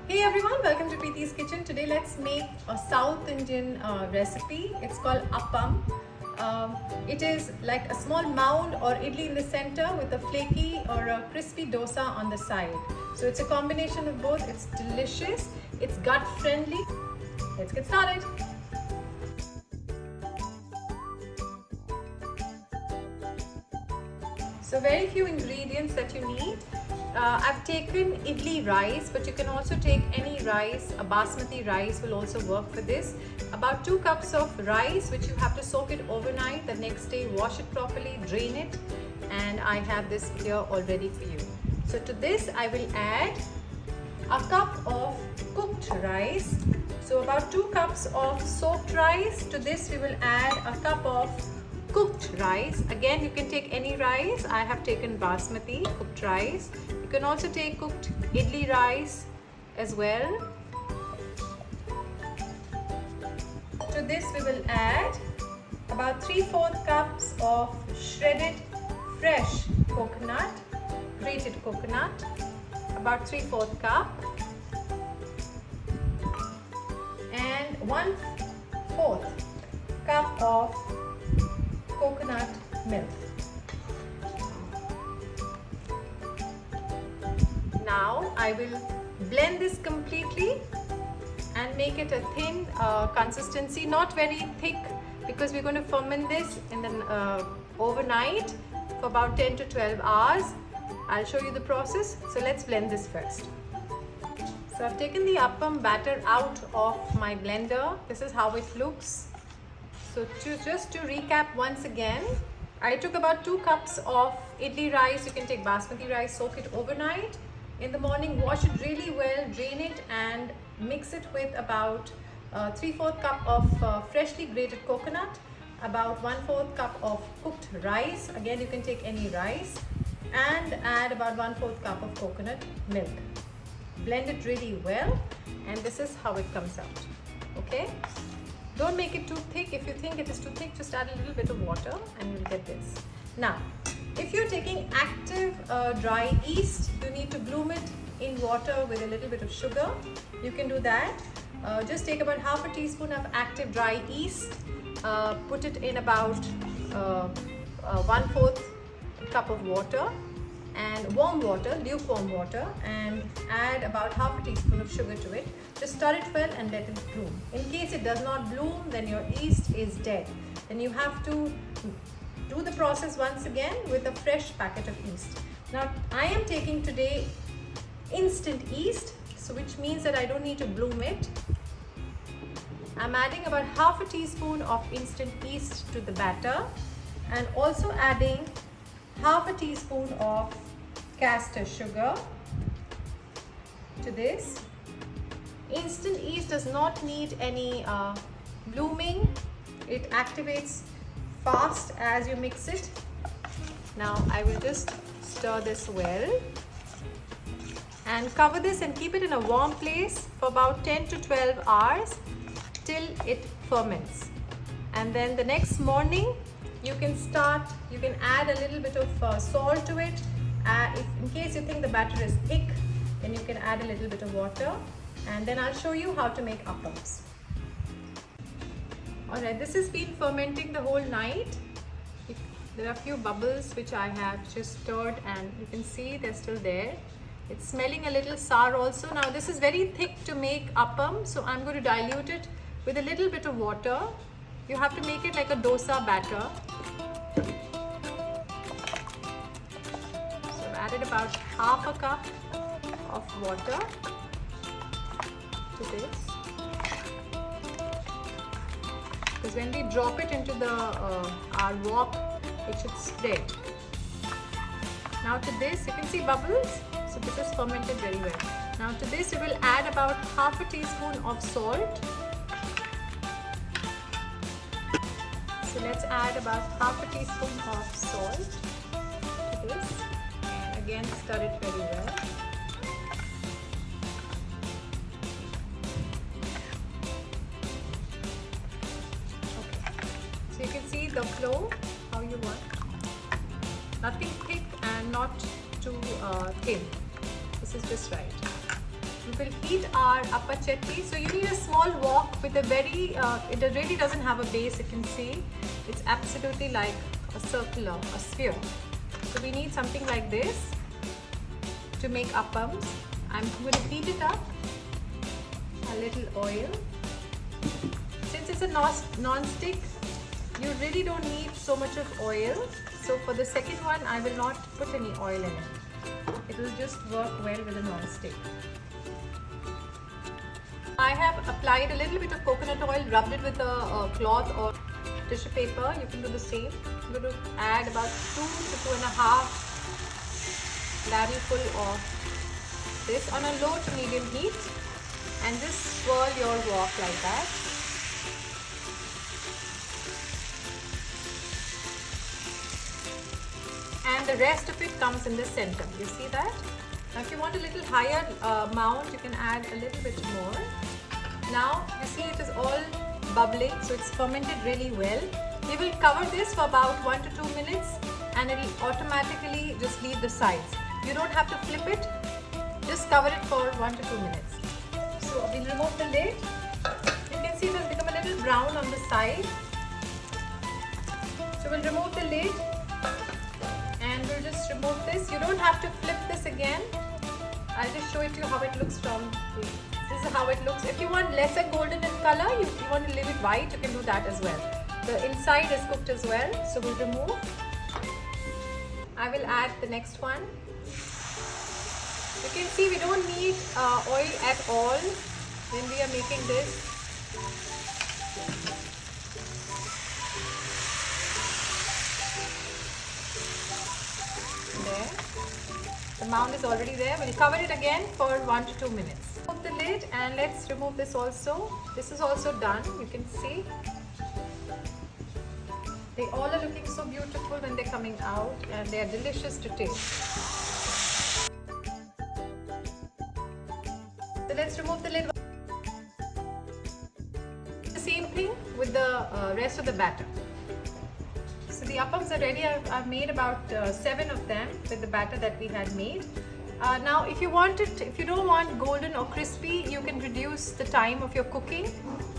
Hey everyone, welcome to Preeti's Kitchen. Today let's make a South Indian recipe. It's called appam. It is like a small mound or idli in the center with a flaky or a crispy dosa on the side. So it's a combination of both. It's delicious. It's gut friendly. Let's get started. So very few ingredients that you need. I've taken idli rice, but you can also take any rice. A basmati rice will also work for this. About 2 cups of rice, which you have to soak it overnight. The next day wash it properly, drain it, and I have this here all ready for you. So to this I will add a cup of cooked rice. So about 2 cups of soaked rice. To this we will add a cup of cooked rice. Again, you can take any rice. I have taken basmati cooked rice. You can also take cooked idli rice as well. To this we will add about 3/4 cups of shredded fresh coconut, grated coconut, about 3/4 cup, and 1/4 cup of coconut milk. Now I will blend this completely and make it a thin consistency, not very thick, because we're going to ferment this in the overnight for about 10 to 12 hours. I'll show you the process. So let's blend this first. So I've taken the appam batter out of my blender. This is how it looks. So just to recap once again, I took about 2 cups of idli rice. You can take basmati rice, soak it overnight. In the morning, wash it really well, drain it, and mix it with about 3/4 cup of freshly grated coconut, about 1/4 cup of cooked rice. Again, you can take any rice, and add about 1/4 cup of coconut milk. Blend it really well, and this is how it comes out. Okay? Don't make it too thick. If you think it is too thick, just add a little bit of water and you'll get this. Now, if you're taking active dry yeast, you need to bloom it in water with a little bit of sugar. You can do that. Just take about half a teaspoon of active dry yeast, put it in about 1/4 cup of water, and warm water, lukewarm water, and add about half a teaspoon of sugar to it. Just stir it well and let it bloom. In case it does not bloom, then your yeast is dead. Then you have to do the process once again with a fresh packet of yeast. Now I am taking today instant yeast, so which means that I don't need to bloom it. I'm adding about half a teaspoon of instant yeast to the batter, and also adding half a teaspoon of castor sugar to this. Instant yeast does not need any blooming. It activates fast as you mix it. Now I will just stir this well and cover this and keep it in a warm place for about 10 to 12 hours till it ferments. And then the next morning you can add a little bit of salt to it. In case you think the batter is thick, then you can add a little bit of water, and then I'll show you how to make appams. Alright, this has been fermenting the whole night. There are a few bubbles which I have just stirred, and you can see they're still there. It's smelling a little sour also. Now this is very thick to make appam, so I'm going to dilute it with a little bit of water. You have to make it like a dosa batter. So I've added about half a cup of water to this, because when we drop it into our wok, it should spread. Now to this, you can see bubbles, so this is fermented very well. Now to this we will add about half a teaspoon of salt. So let's add about half a teaspoon of salt to this, and again stir it very well. So you can see the flow how you want. Nothing thick and not too thin. This is just right. we will heat our appa chetli. So you need a small wok with a very, it really doesn't have a base, you can see. It's absolutely like a circular, a sphere. So we need something like this to make appams. I'm going to heat it up. A little oil. Since it's a non-stick, you really don't need so much of oil. So for the second one, I will not put any oil in it. It will just work well with a non-stick. I have applied a little bit of coconut oil, rubbed it with a cloth or tissue paper. You can do the same. I'm going to add about 2 to 2.5 ladle full of this on a low to medium heat, and just swirl your wok like that. And the rest of it comes in the center. You see that? Now if you want a little higher amount, you can add a little bit more. Now you see it is all bubbling, so it's fermented really well. We will cover this for about 1 to 2 minutes, and it will automatically just leave the sides. You don't have to flip it, just cover it for 1 to 2 minutes. So we'll remove the lid. You can see it has become a little brown on the side. So we'll remove the lid and we'll just remove this. You don't have to flip this again. I'll just show it to you how it looks from. This is how it looks. If you want lesser golden in color, if you want to leave it white, you can do that as well. The inside is cooked as well. So we'll remove. I will add the next one. You can see we don't need oil at all when we are making this. There. The mound is already there. We'll cover it again for 1 to 2 minutes. Remove the lid and let's remove this also. This is also done. You can see. They all are looking so beautiful when they're coming out, and they are delicious to taste. So let's remove the lid. The same thing with the rest of the batter. So the appams are ready. I've made about 7 of them with the batter that we had made. Now if you don't want golden or crispy, you can reduce the time of your cooking,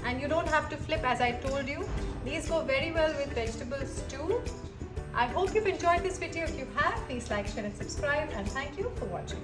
and you don't have to flip as I told you. These go very well with vegetable stew. I hope you've enjoyed this video. If you have, please like, share and subscribe, and thank you for watching.